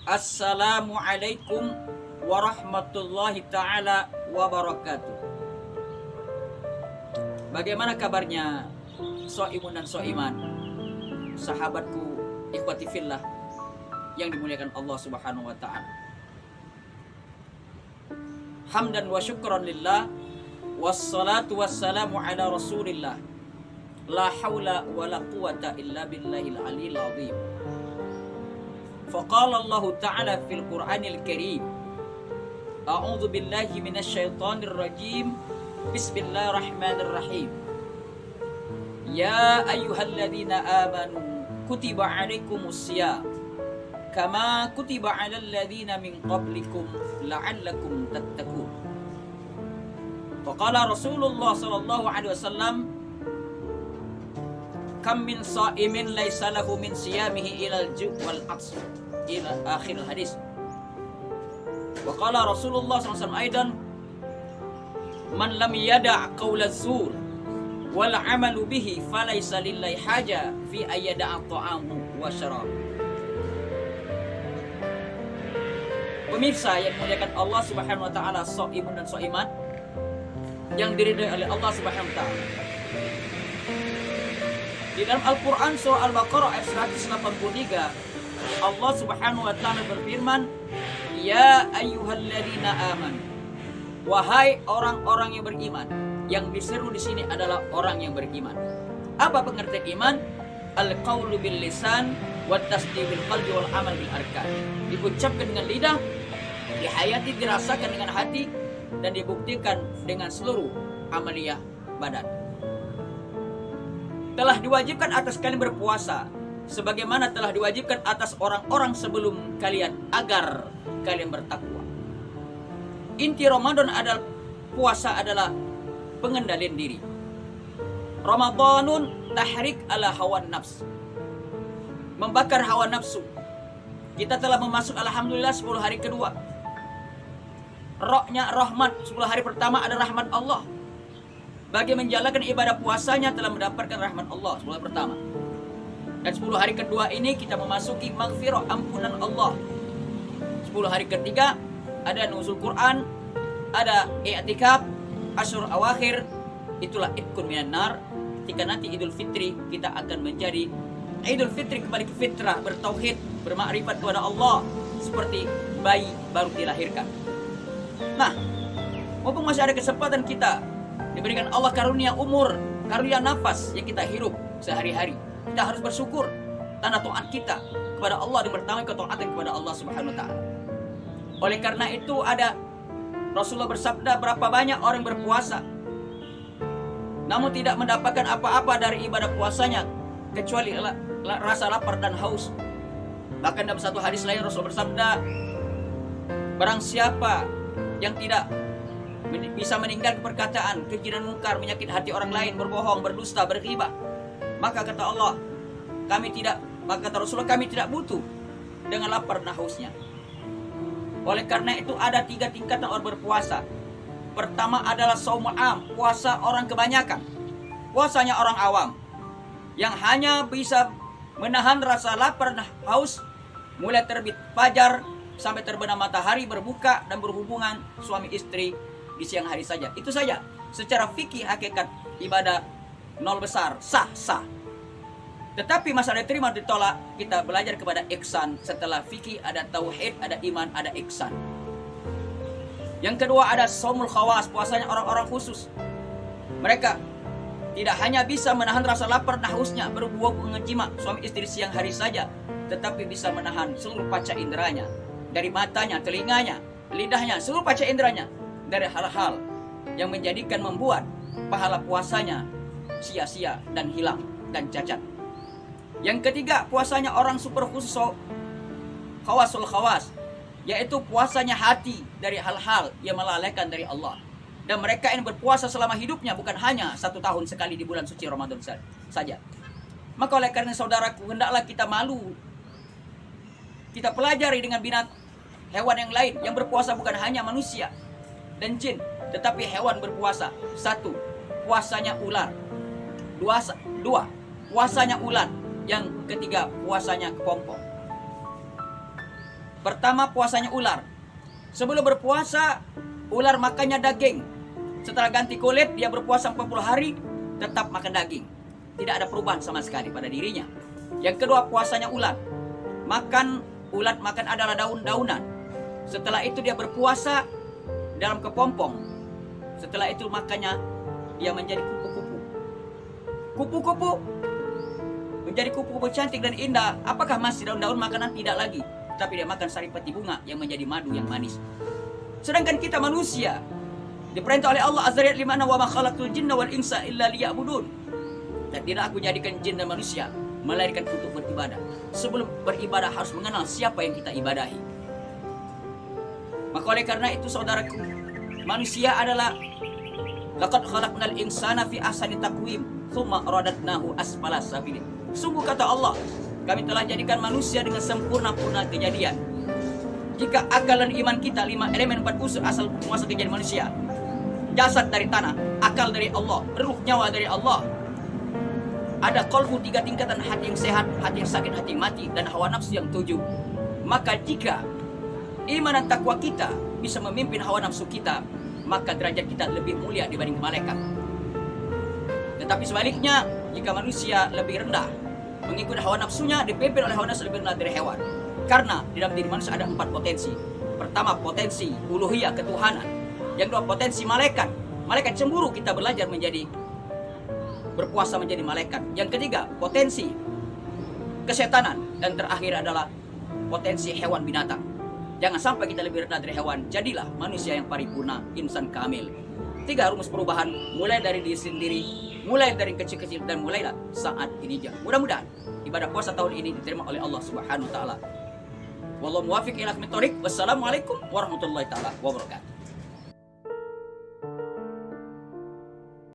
Assalamualaikum warahmatullahi ta'ala wabarakatuh. Bagaimana kabarnya so'imun dan so'iman, sahabatku ikhwati fillah yang dimuliakan Allah subhanahu wa ta'ala. Hamdan wa syukran lillah, wassalatu wassalamu ala rasulillah, la hawla wa la quwata illa billahil aliyil azim. Faqala Allah ta'ala fil Qur'anil Karim, a'udzu billahi minasyaitonir rajim, bismillahirrahmanirrahim. Ya ayyuhalladzina amanu kutiba 'alaikumus syiyam kama kutiba 'alal ladzina min qablikum la'allakum tattaqun. Faqala Rasulullah sallallahu alaihi wasallam, kam min sha'imin laisa lahu min siyamihi ilal ju' wal 'atsy ila akhir hadis. Wa qala Rasulullah sallallahu alaihi wasallam aidan, man lam yada' qaula zur wal 'amalu bihi falaysa lillahi haja fi ayyada'a ta'amu wa syarab. Pemirsa yang dimuliakan Allah Subhanahu wa taala, shaimun dan shaimat yang diridhai oleh Allah Subhanahu wa taala. Di dalam Al-Qur'an surah Al-Baqarah ayat 183, Allah Subhanahu wa taala berfirman, ya ayyuhalladzina amanu, wahai orang-orang yang beriman. Yang diseru di sini adalah orang yang beriman. Apa pengertian iman? Al-qaulu bil lisan wa tasdiq bil qalbi wal amal bil arkan. Diucapkan dengan lidah, dihayati, dirasakan dengan hati, dan dibuktikan dengan seluruh amaliyah badan. Telah diwajibkan atas kalian berpuasa sebagaimana telah diwajibkan atas orang-orang sebelum kalian agar kalian bertakwa. Inti Ramadan adalah puasa adalah pengendalian diri. Ramadanun tahrik ala hawan nafs, membakar hawa nafsu. Kita telah memasuk alhamdulillah 10 hari kedua. Rohnya rahmat, 10 hari pertama ada rahmat Allah. Bagi menjalankan ibadah puasanya telah mendapatkan rahmat Allah 10 hari pertama. Dan 10 hari kedua ini kita memasuki maghfirah, ampunan Allah. 10 hari ketiga ada nuzul Quran, ada i'tikaf, asyur awakhir, itulah itkun minan nar. Ketika nanti Idul Fitri kita akan menjadi Idul Fitri kembali ke fitrah, bertauhid, bermakrifat kepada Allah seperti bayi baru dilahirkan. Nah, mumpung masih ada kesempatan kita diberikan Allah karunia umur, karunia nafas yang kita hirup sehari-hari, kita harus bersyukur tanda taat kita kepada Allah dan bertambah ketaatan kepada Allah Subhanahu wa taala. Oleh karena itu ada Rasulullah bersabda, berapa banyak orang berpuasa namun tidak mendapatkan apa-apa dari ibadah puasanya kecuali rasa lapar dan haus. Bahkan dalam satu hadis lain Rasul bersabda, barang siapa yang tidak bisa meninggalkan perkataan keji dan mungkar, menyakit hati orang lain, berbohong, berdusta, berghibah, maka kata Allah, maka kata Rasulullah, kami tidak butuh dengan lapar dan hausnya. Oleh karena itu ada 3 tingkatan orang berpuasa. Pertama adalah shaumul am, puasa orang kebanyakan. Puasanya orang awam yang hanya bisa menahan rasa lapar dan haus mulai terbit fajar sampai terbenam matahari, berbuka dan berhubungan suami istri di siang hari saja. Itu saja. Secara fikih hakikat ibadah nol besar, sah. Tetapi masalah diterima ditolak, kita belajar kepada ihsan. Setelah fikih ada tauhid, ada iman, ada ihsan. Yang kedua ada shaumul khawas, puasanya orang-orang khusus. Mereka tidak hanya bisa menahan rasa lapar dan hausnya, berhubungan jima suami istri siang hari saja, tetapi bisa menahan seluruh panca inderanya, dari matanya, telinganya, lidahnya, seluruh panca inderanya, dari hal-hal yang membuat pahala puasanya sia-sia dan hilang dan cacat. Yang ketiga, puasanya orang super khusus, khawasul khawas, yaitu puasanya hati dari hal-hal yang melalaikan dari Allah. Dan mereka yang berpuasa selama hidupnya, bukan hanya 1 tahun sekali di bulan suci Ramadan saja. Maka oleh karena saudaraku, hendaklah kita malu. Kita pelajari dengan hewan yang lain yang berpuasa, bukan hanya manusia dan jin, tetapi hewan berpuasa. 1, puasanya ular. 2, puasanya ulat. Yang ketiga, puasanya kepompong. Pertama, puasanya ular. Sebelum berpuasa, ular makannya daging. Setelah ganti kulit, dia berpuasa 40 hari, tetap makan daging. Tidak ada perubahan sama sekali pada dirinya. Yang kedua, puasanya ulat. Ulat makan adalah daun-daunan. Setelah itu dia berpuasa dalam kepompong. Setelah itu makannya dia menjadi kupu-kupu. Kupu-kupu menjadi kupu-kupu cantik dan indah. Apakah masih daun-daun makanan? Tidak lagi. Tapi dia makan saripati bunga yang menjadi madu yang manis. Sedangkan kita manusia diperintah oleh Allah azza wa jalla, wa ma khalaqtul jinna wal insa illa liya'budun. Dan tidak aku jadikan jin dan manusia melainkan untuk beribadah. Sebelum beribadah harus mengenal siapa yang kita ibadahi. Maka oleh karena itu saudaraku, manusia adalah laqad khalaqnal insana fi ahsani taqwim tsumma radatnahu asfala safilin. Sungguh kata Allah, kami telah jadikan manusia dengan sempurna-purna kejadian. Jika akal dan iman kita, 5 elemen 4 unsur asal muasal kejadian manusia. Jasad dari tanah, akal dari Allah, ruh nyawa dari Allah. Ada qalbu 3 tingkatan, hati yang sehat, hati yang sakit, hati yang mati, dan hawa nafsu yang 7. Maka jika iman dan takwa kita bisa memimpin hawa nafsu kita, maka derajat kita lebih mulia dibanding malaikat. Tetapi sebaliknya, jika manusia lebih rendah, mengikuti hawa nafsunya, dipimpin oleh hawa nafsu lebih rendah dari hewan. Karena di dalam diri manusia ada 4 potensi. Pertama, potensi uluhiyah, ketuhanan. Yang kedua, potensi malaikat. Malaikat cemburu, kita belajar menjadi berpuasa menjadi malaikat. Yang ketiga, potensi kesetanan. Dan terakhir adalah potensi hewan binatang. Jangan sampai kita lebih rendah dari hewan. Jadilah manusia yang paripurna, insan kamil. 3 rumus perubahan, mulai dari diri sendiri, mulai dari kecil-kecil, dan mulailah saat ini juga. Mudah-mudahan ibadah puasa tahun ini diterima oleh Allah Subhanahu wa taala. Wallahu muwaffiq ila aqwamit thoriq. Wassalamualaikum warahmatullahi taala wabarakatuh.